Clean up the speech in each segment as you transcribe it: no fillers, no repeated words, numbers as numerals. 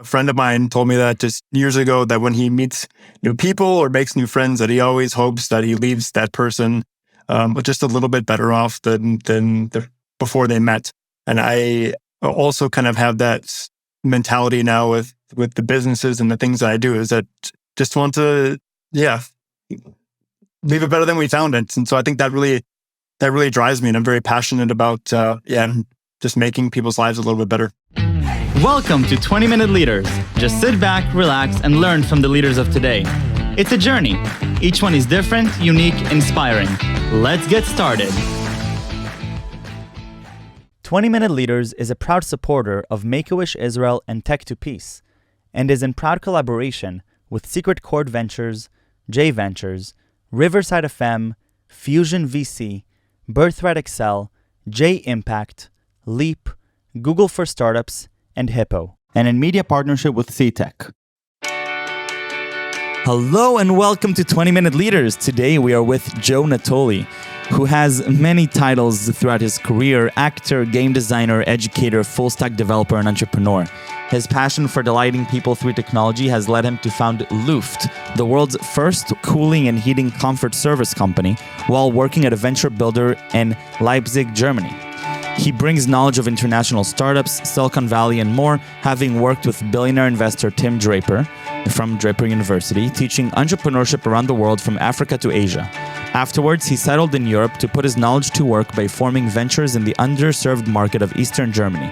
A friend of mine told me that just years ago, that when he meets new people or makes new friends, that he always hopes that he leaves that person just a little bit better off than before they met. And I also kind of have that mentality now with the businesses and the things that I do, is that just want to, leave it better than we found it. And so I think that really drives me, and I'm very passionate about, just making people's lives a little bit better. Welcome to 20-Minute Leaders. Just sit back, relax, and learn from the leaders of today. It's a journey. Each one is different, unique, inspiring. Let's get started. 20-Minute Leaders is a proud supporter of Make-A-Wish Israel and Tech to Peace, and is in proud collaboration with Secret Chord Ventures, J Ventures, Riverside FM, Fusion VC, Birthright Excel, J Impact, Leap, Google for Startups, and Hippo, and in media partnership with CTech. Hello and welcome to 20-Minute Leaders. Today we are with Joe Natoli, who has many titles throughout his career: actor, game designer, educator, full-stack developer, and entrepreneur. His passion for delighting people through technology has led him to found LOOFT, the world's first cooling and heating comfort service company, while working at a venture builder in Leipzig, Germany. He brings knowledge of international startups, Silicon Valley, and more, having worked with billionaire investor Tim Draper from Draper University, teaching entrepreneurship around the world from Africa to Asia. Afterwards, he settled in Europe to put his knowledge to work by forming ventures in the underserved market of Eastern Germany.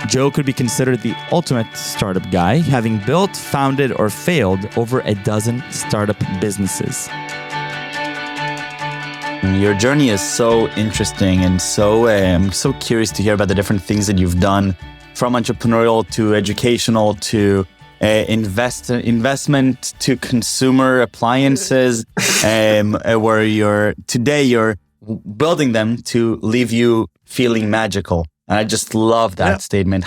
Joe could be considered the ultimate startup guy, having built, founded, or failed over a dozen startup businesses. Your journey is so interesting, and I'm so curious to hear about the different things that you've done, from entrepreneurial to educational to investment to consumer appliances, where you're building them to leave you feeling magical. And I just love that statement.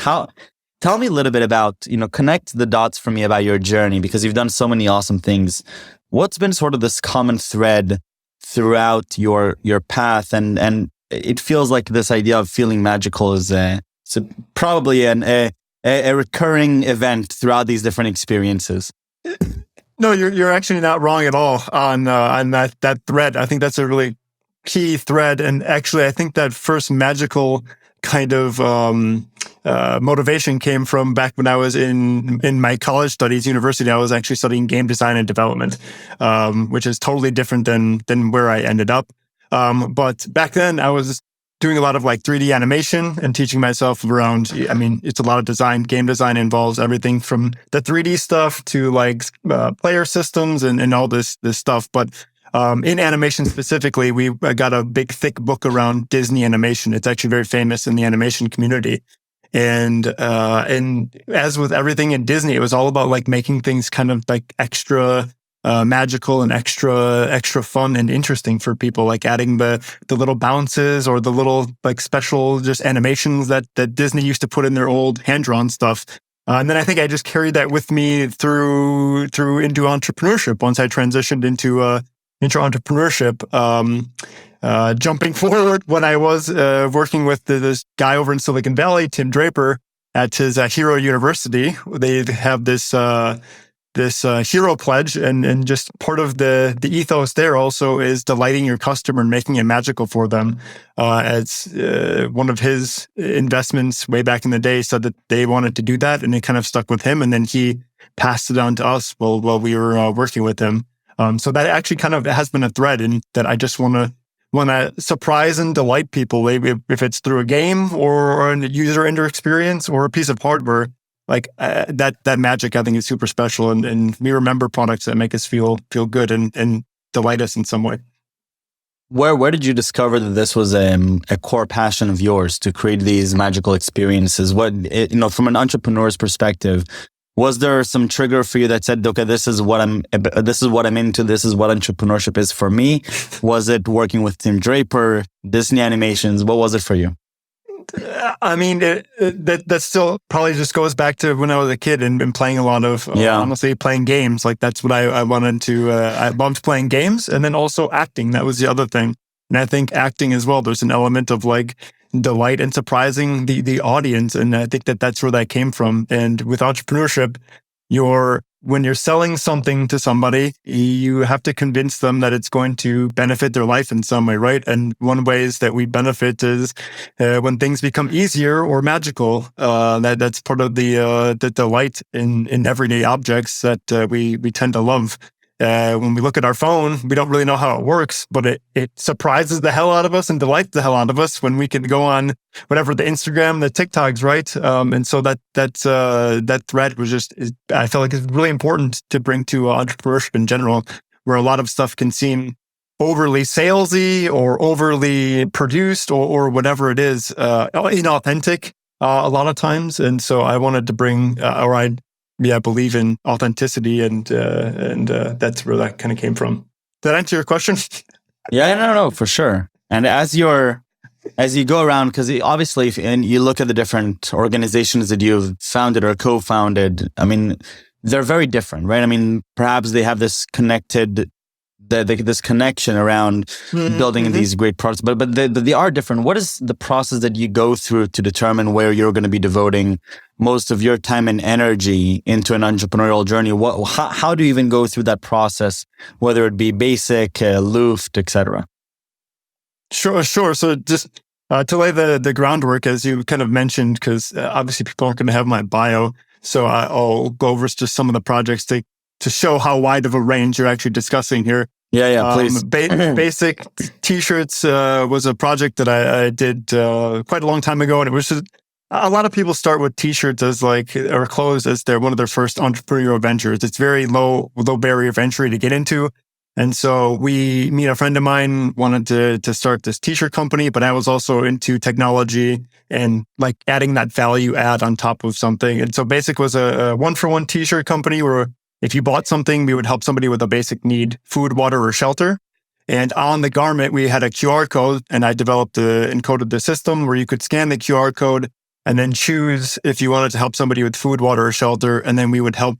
Tell me a little bit about, connect the dots for me about your journey, because you've done so many awesome things. What's been sort of this common thread throughout your path, and it feels like this idea of feeling magical is probably a recurring event throughout these different experiences. No, you're actually not wrong at all on that thread. I think that's a really key thread, and actually, I think that first magical kind of motivation came from back when I was in my college studies, university. I was actually studying game design and development, which is totally different than where I ended up. But back then I was doing a lot of like 3D animation and teaching myself around, it's a lot of design. Game design involves everything from the 3D stuff to like player systems and all this stuff. But in animation specifically, we got a big, thick book around Disney animation. It's actually very famous in the animation community. And as with everything in Disney, it was all about like making things kind of like extra magical and extra fun and interesting for people, like adding the little bounces or the little like special just animations that Disney used to put in their old hand-drawn stuff. And then I think I just carried that with me through into entrepreneurship once I transitioned into entrepreneurship. Jumping forward, when I was working with this guy over in Silicon Valley, Tim Draper, at his Hero University, they have this hero pledge, and just part of the ethos there also is delighting your customer and making it magical for them. As one of his investments way back in the day said that they wanted to do that, and it kind of stuck with him, and then he passed it on to us while we were working with him. So that actually kind of has been a thread, in that I just want to surprise and delight people, if it's through a game or a user experience or a piece of hardware. Like that magic, I think, is super special, and we remember products that make us feel good and delight us in some way. Where did you discover that this was a core passion of yours, to create these magical experiences? From an entrepreneur's perspective, was there some trigger for you that said, okay, this is what I'm into, this is what entrepreneurship is for me? Was it working with Tim Draper, Disney animations? What was it for you? That still probably just goes back to when I was a kid and playing a lot of, honestly, playing games. Like that's what I wanted to, I loved playing games, and then also acting. That was the other thing. And I think acting as well, there's an element of like delight and surprising the audience. And I think that's where that came from. And with entrepreneurship, when you're selling something to somebody, you have to convince them that it's going to benefit their life in some way, right? And one ways that we benefit is when things become easier or magical. That's part of the delight in everyday objects that we tend to love. When we look at our phone, we don't really know how it works, but it surprises the hell out of us and delights the hell out of us when we can go on whatever, the Instagram, the TikToks, right? And so that thread was I feel like it's really important to bring to entrepreneurship in general, where a lot of stuff can seem overly salesy or overly produced or whatever it is, inauthentic a lot of times. And so I wanted to bring, I believe in authenticity, and that's where that kind of came from. Did that answer your question? Yeah, no, for sure. And as you go around, because obviously, and you look at the different organizations that you've founded or co-founded, I mean, they're very different, right? I mean, perhaps they have this this connection around building these great products, but they are different. What is the process that you go through to determine where you're going to be devoting most of your time and energy into an entrepreneurial journey? How do you even go through that process, whether it be basic, LOOFT, etc.? Sure. So just to lay the groundwork, as you kind of mentioned, because obviously people aren't going to have my bio, so I'll go over just some of the projects to show how wide of a range you're actually discussing here. Yeah, please. Basic t-shirts was a project that I did quite a long time ago, and it was just, a lot of people start with t-shirts or clothes as one of their first entrepreneurial ventures. It's very low barrier of entry to get into. And so me and a friend of mine wanted to start this t-shirt company, but I was also into technology and like adding that value add on top of something. And so Basic was a 1-for-1 t-shirt company where if you bought something, we would help somebody with a basic need, food, water, or shelter. And on the garment, we had a QR code, and I encoded the system where you could scan the QR code and then choose if you wanted to help somebody with food, water, or shelter. And then we would help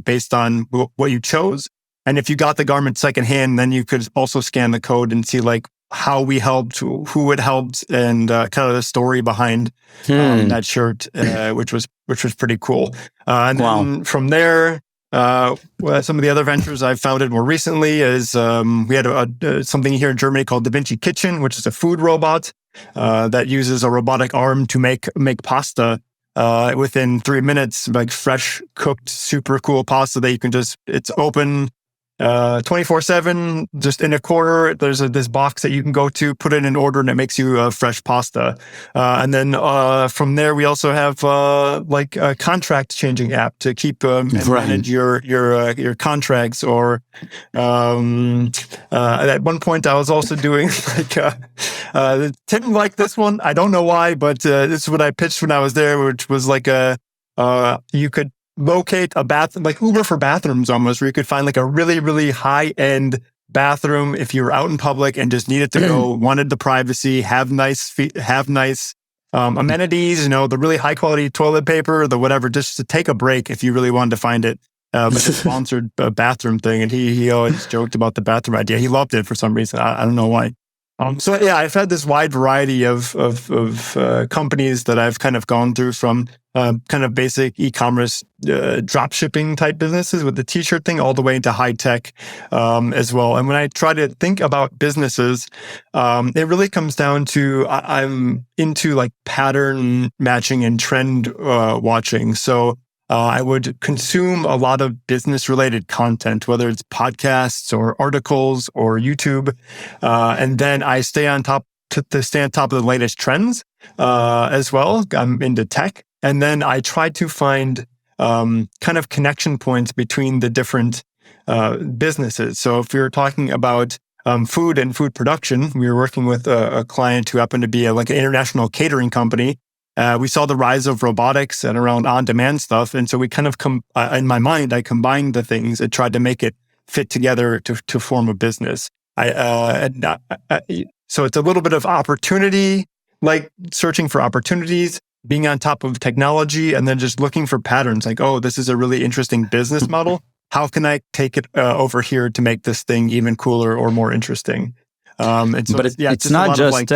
based on what you chose. And if you got the garment secondhand, then you could also scan the code and see like how we helped, who it helped, and kind of the story behind that shirt, which was pretty cool. And then from there, some of the other ventures I've founded more recently is we had something here in Germany called Da Vinci Kitchen, which is a food robot that uses a robotic arm to make pasta within 3 minutes, like fresh cooked, super cool pasta that you can it's open 24/7, just in a corner. There's this box that you can go to, put in an order, and it makes you fresh pasta. And then from there, we also have like a contract changing app to keep and manage your contracts. Or at one point, I was also doing like Tim liked this one. I don't know why, but this is what I pitched when I was there, which was like you could locate a bathroom, like Uber for bathrooms almost, where you could find like a really, really high-end bathroom if you were out in public and just needed to go, wanted the privacy, have nice amenities, the really high-quality toilet paper, the whatever, just to take a break if you really wanted to find it. But the sponsored bathroom thing, and he always joked about the bathroom idea. He loved it for some reason. I don't know why. So yeah, I've had this wide variety of companies that I've kind of gone through, from kind of basic e-commerce drop shipping type businesses with the t-shirt thing, all the way into high tech as well. And when I try to think about businesses, it really comes down to I'm into like pattern matching and trend watching. So I would consume a lot of business-related content, whether it's podcasts or articles or YouTube, and then I stay on top to stay on top of the latest trends as well. I'm into tech, and then I try to find kind of connection points between the different businesses. So if we were talking about food and food production, we were working with a client who happened to be like an international catering company. We saw the rise of robotics and around on-demand stuff. And so we kind of, in my mind, I combined the things and tried to make it fit together to form a business. So it's a little bit of opportunity, like searching for opportunities, being on top of technology, and then just looking for patterns like, oh, this is a really interesting business model. How can I take it over here to make this thing even cooler or more interesting? And so, but it's not just...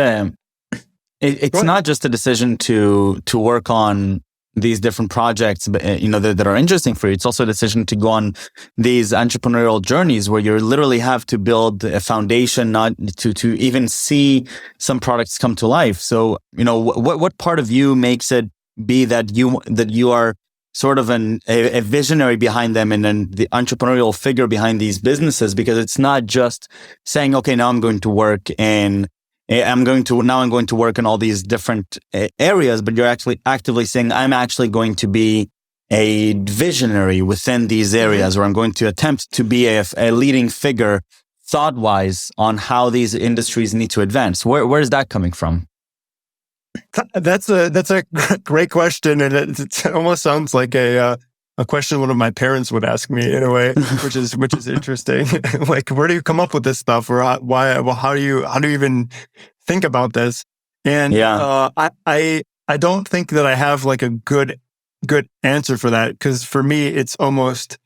It's not just a decision to work on these different projects, but, that are interesting for you. It's also a decision to go on these entrepreneurial journeys where you literally have to build a foundation, not to even see some products come to life. So, what part of you makes it be that you are sort of a visionary behind them and then the entrepreneurial figure behind these businesses? Because it's not just saying, okay, now I'm going to work I'm going to work in all these different areas, but you're actually actively saying, I'm actually going to be a visionary within these areas, or I'm going to attempt to be a leading figure thought-wise on how these industries need to advance. Where is that coming from? That's a great question, and it almost sounds like a question one of my parents would ask me in a way, which is interesting. Like, where do you come up with this stuff, or why? Well, how do you even think about this? And I don't think that I have like a good answer for that, because for me it's almost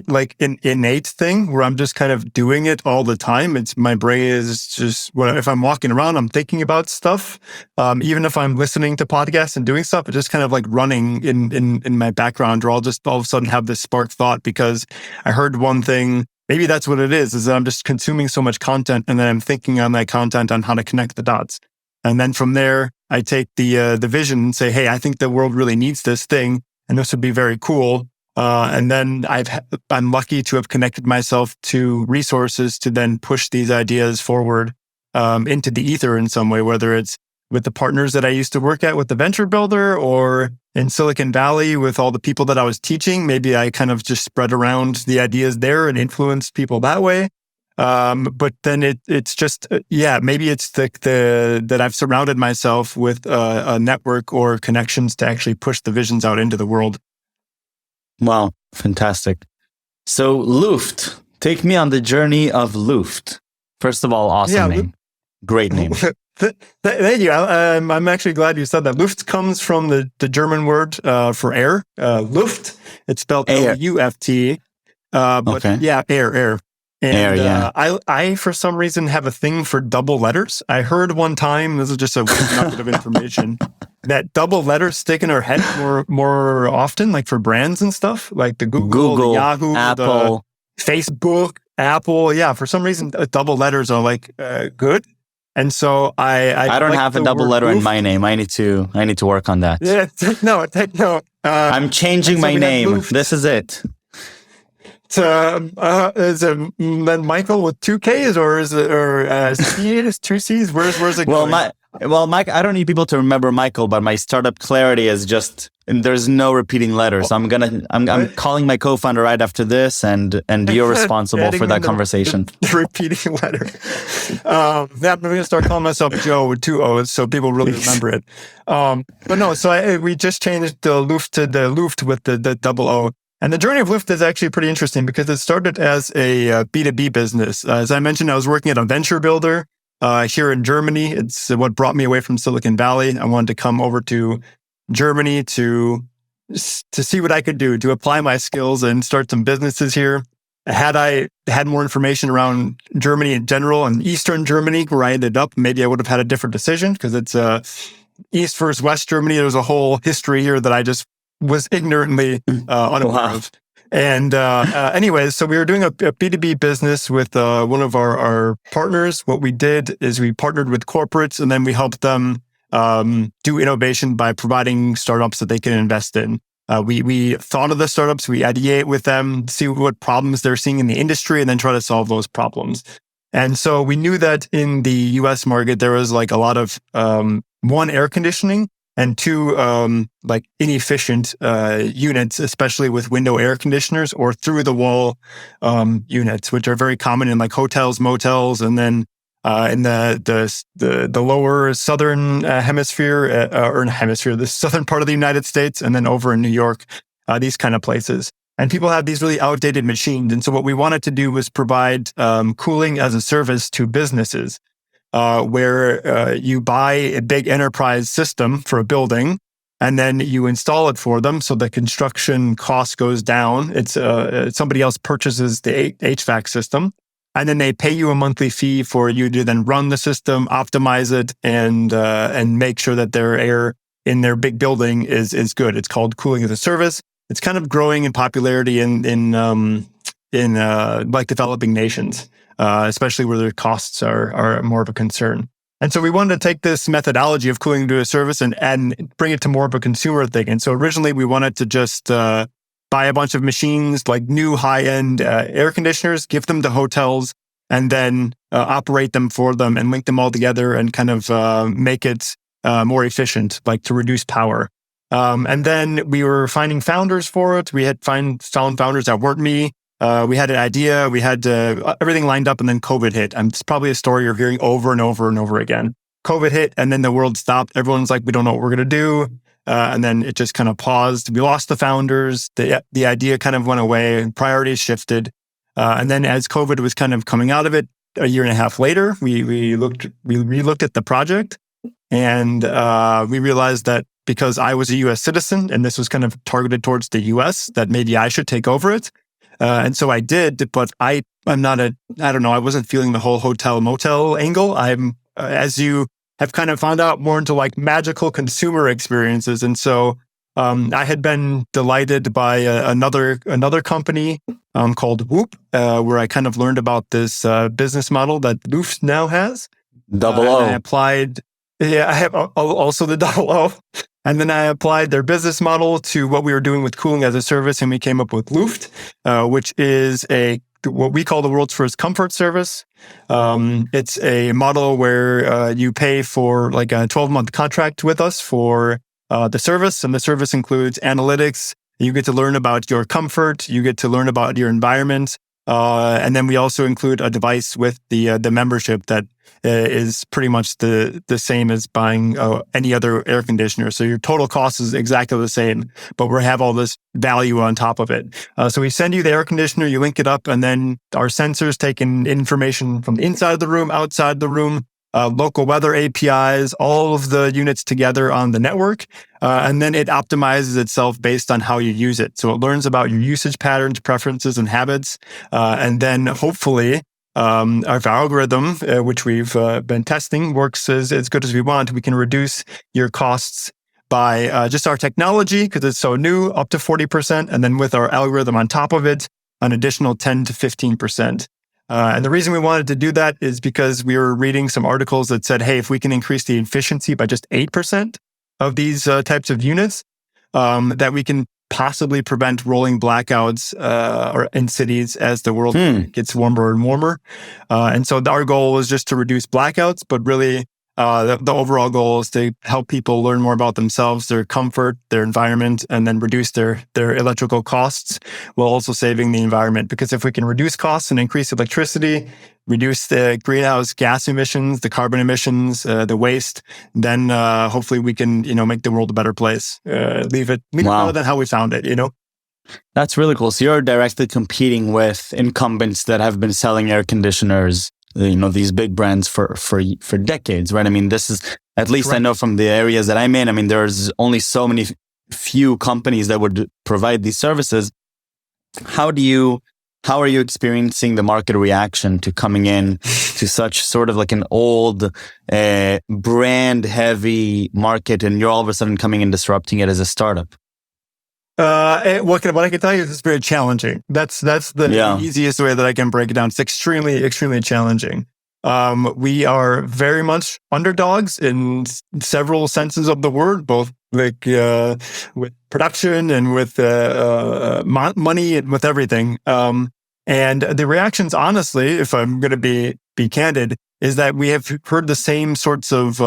like an innate thing where I'm just kind of doing it all the time. It's my brain is just, if I'm walking around, I'm thinking about stuff. Even if I'm listening to podcasts and doing stuff, it's just kind of like running in my background, or I'll just all of a sudden have this spark thought because I heard one thing. Maybe that's what it is that I'm just consuming so much content, and then I'm thinking on that content on how to connect the dots. And then from there, I take the vision and say, hey, I think the world really needs this thing, and this would be very cool. And then I'm lucky to have connected myself to resources to then push these ideas forward into the ether in some way, whether it's with the partners that I used to work at with the venture builder, or in Silicon Valley with all the people that I was teaching. Maybe I kind of just spread around the ideas there and influenced people that way. But then it's just, maybe it's that I've surrounded myself with a network or connections to actually push the visions out into the world. Wow, fantastic. So LOOFT, take me on the journey of LOOFT. First of all, awesome name. Great name. Thank you. I'm actually glad you said that. LOOFT comes from the German word for air. LOOFT, it's spelled L-U-F-T. Air. And I, for some reason, have a thing for double letters. I heard one time, this is just a weird nugget of information, that double letters stick in our head more often, like for brands and stuff, like the Google, the Yahoo, Apple, the Facebook, Apple. Yeah, for some reason, double letters are like good. And so I don't have a double letter in my name. I need to work on that. Yeah, take note. I'm changing my name. This is it. Is it then Michael with 2 Ks, or is it C is 2 Cs? Where's it going? Mike, I don't need people to remember Michael, but my startup clarity is just, there's no repeating letters. So I'm calling my co-founder right after this, and you're responsible for that conversation. Repeating letter. I'm going to start calling myself Joe with 2 O's so people really remember it. But no, so we just changed the LOOFT to the LOOFT with the double O. And the journey of LOOFT is actually pretty interesting because it started as a B2B business. As I mentioned, I was working at a venture builder here in Germany. It's what brought me away from Silicon Valley. I wanted to come over to Germany to see what I could do, to apply my skills and start some businesses here. Had I had more information around Germany in general and Eastern Germany, where I ended up, maybe I would have had a different decision, because it's East versus West Germany. There's a whole history here that I just was ignorantly unaware of. And anyways, so we were doing a B2B business with one of our partners. What we did is we partnered with corporates, and then we helped them do innovation by providing startups that they can invest in. We thought of the startups, we ideate with them, see what problems they're seeing in the industry, and then try to solve those problems. And so we knew that in the US market, there was like a lot of, one, air conditioning, and two, like inefficient units, especially with window air conditioners or through the wall units, which are very common in like hotels, motels, and then in the lower southern the southern part of the United States, and then over in New York, these kind of places. And people have these really outdated machines. And so what we wanted to do was provide cooling as a service to businesses. Where you buy a big enterprise system for a building, and then you install it for them, so the construction cost goes down. It's somebody else purchases the HVAC system, and then they pay you a monthly fee for you to then run the system, optimize it, and make sure that their air in their big building is good. It's called cooling as a service. It's kind of growing in popularity in like developing nations, especially where their costs are more of a concern. And so we wanted to take this methodology of cooling to a service and bring it to more of a consumer thing. And so originally we wanted to just buy a bunch of machines, like new high-end air conditioners, give them to hotels, and then operate them for them and link them all together and kind of make it more efficient, like to reduce power. And then we were finding founders for it. We had found founders that weren't me. We had an idea. We had everything lined up, and then COVID hit. And it's probably a story you're hearing over and over and over again. COVID hit, and then the world stopped. Everyone's like, we don't know what we're going to do. And then it just kind of paused. We lost the founders. The idea kind of went away. Priorities shifted. And then as COVID was kind of coming out of it, a year and a half later, we relooked at the project, and we realized that because I was a U.S. citizen and this was kind of targeted towards the U.S., that maybe I should take over it. And so I did, but I'm not I don't know, I wasn't feeling the whole hotel motel angle. I'm, as you have kind of found out, more into like magical consumer experiences. And so I had been delighted by another company called Whoop, where I kind of learned about this business model that LOOFT now has. Double O. I applied. Yeah, I have also the double O. And then I applied their business model to what we were doing with cooling as a service, and we came up with LOOFT, which is what we call the world's first comfort service. It's a model where you pay for like a 12-month contract with us for the service, and the service includes analytics. You get to learn about your comfort. You get to learn about your environment. And then we also include a device with the membership that is pretty much the same as buying any other air conditioner. So your total cost is exactly the same, but we have all this value on top of it. So we send you the air conditioner, you link it up, and then our sensors take in information from inside the room, outside the room, local weather APIs, all of the units together on the network. And then it optimizes itself based on how you use it. So it learns about your usage patterns, preferences, and habits. And then hopefully, our algorithm, which we've been testing, works as good as we want. We can reduce your costs by just our technology, because it's so new, up to 40%. And then with our algorithm on top of it, an additional 10 to 15%. And the reason we wanted to do that is because we were reading some articles that said, hey, if we can increase the efficiency by just 8% of these types of units, that we can possibly prevent rolling blackouts or in cities as the world gets warmer and warmer. And so our goal was just to reduce blackouts, but really the overall goal is to help people learn more about themselves, their comfort, their environment, and then reduce their electrical costs while also saving the environment. Because if we can reduce costs and increase electricity, reduce the greenhouse gas emissions, the carbon emissions, the waste, then hopefully we can, make the world a better place. Leave it better than how we found it, That's really cool. So you're directly competing with incumbents that have been selling air conditioners, these big brands for decades, right? I mean, this is, at least I know from the areas that I'm in, I mean, there's only so many few companies that would provide these services. How are you experiencing the market reaction to coming in to such sort of like an old brand heavy market, and you're all of a sudden coming and disrupting it as a startup? What I can tell you is it's very challenging. That's the easiest way that I can break it down. It's extremely, extremely challenging. We are very much underdogs in several senses of the word, both like with production and with money and with everything. And the reactions, honestly, if I'm going to be candid, is that we have heard the same sorts of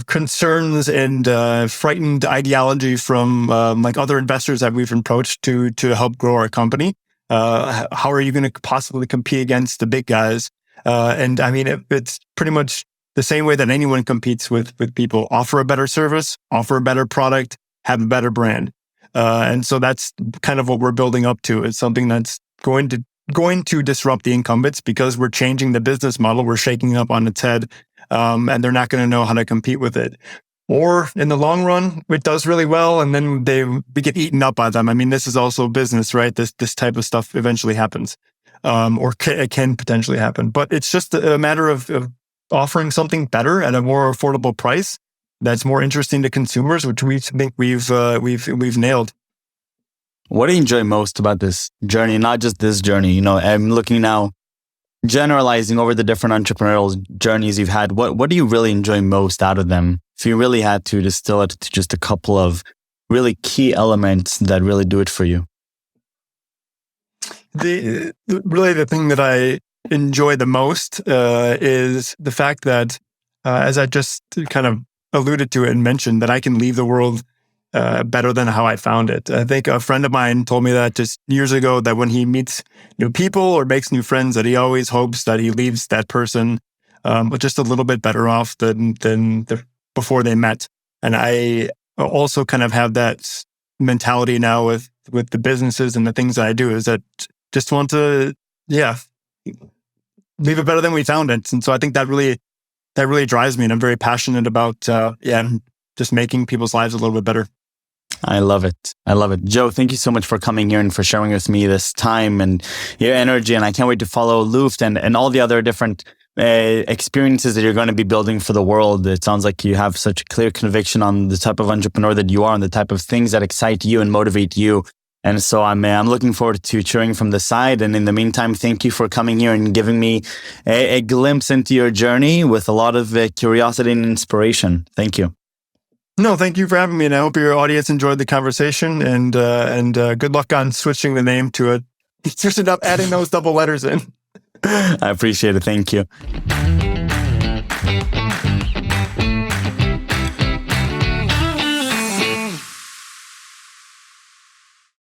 concerns and frightened ideology from like other investors that we've approached to help grow our company. How are you going to possibly compete against the big guys? And I mean, it's pretty much the same way that anyone competes with people. Offer a better service, offer a better product, have a better brand. And so that's kind of what we're building up to. It's something that's going to disrupt the incumbents, because we're changing the business model. We're shaking it up on its head. And they're not going to know how to compete with it. Or in the long run, it does really well, and then we get eaten up by them. I mean, this is also business, right? This type of stuff eventually happens. it can potentially happen. But it's just a matter of offering something better at a more affordable price that's more interesting to consumers, which we think we've nailed. What do you enjoy most about this journey? Not just this journey, you know, I'm looking now, generalizing over the different entrepreneurial journeys you've had. What do you really enjoy most out of them? If you really had to distill it to just a couple of really key elements that really do it for you. The thing that I enjoy the most is the fact that, as I just kind of alluded to it and mentioned, that I can leave the world better than how I found it. I think a friend of mine told me that just years ago, that when he meets new people or makes new friends, that he always hopes that he leaves that person just a little bit better off than before they met. And I also kind of have that mentality now with the businesses and the things that I do, is that just want to, leave it better than we found it. And so I think that really drives me, and I'm very passionate about, just making people's lives a little bit better. I love it. Joe, thank you so much for coming here and for sharing with me this time and your energy. And I can't wait to follow LOOFT and all the other different experiences that you're going to be building for the world. It sounds like you have such a clear conviction on the type of entrepreneur that you are and the type of things that excite you and motivate you. And so I'm looking forward to cheering from the side. And in the meantime, thank you for coming here and giving me a glimpse into your journey with a lot of curiosity and inspiration. Thank you. No, thank you for having me, and I hope your audience enjoyed the conversation. And good luck on switching the name to it. Just end up adding those double letters in. I appreciate it. Thank you.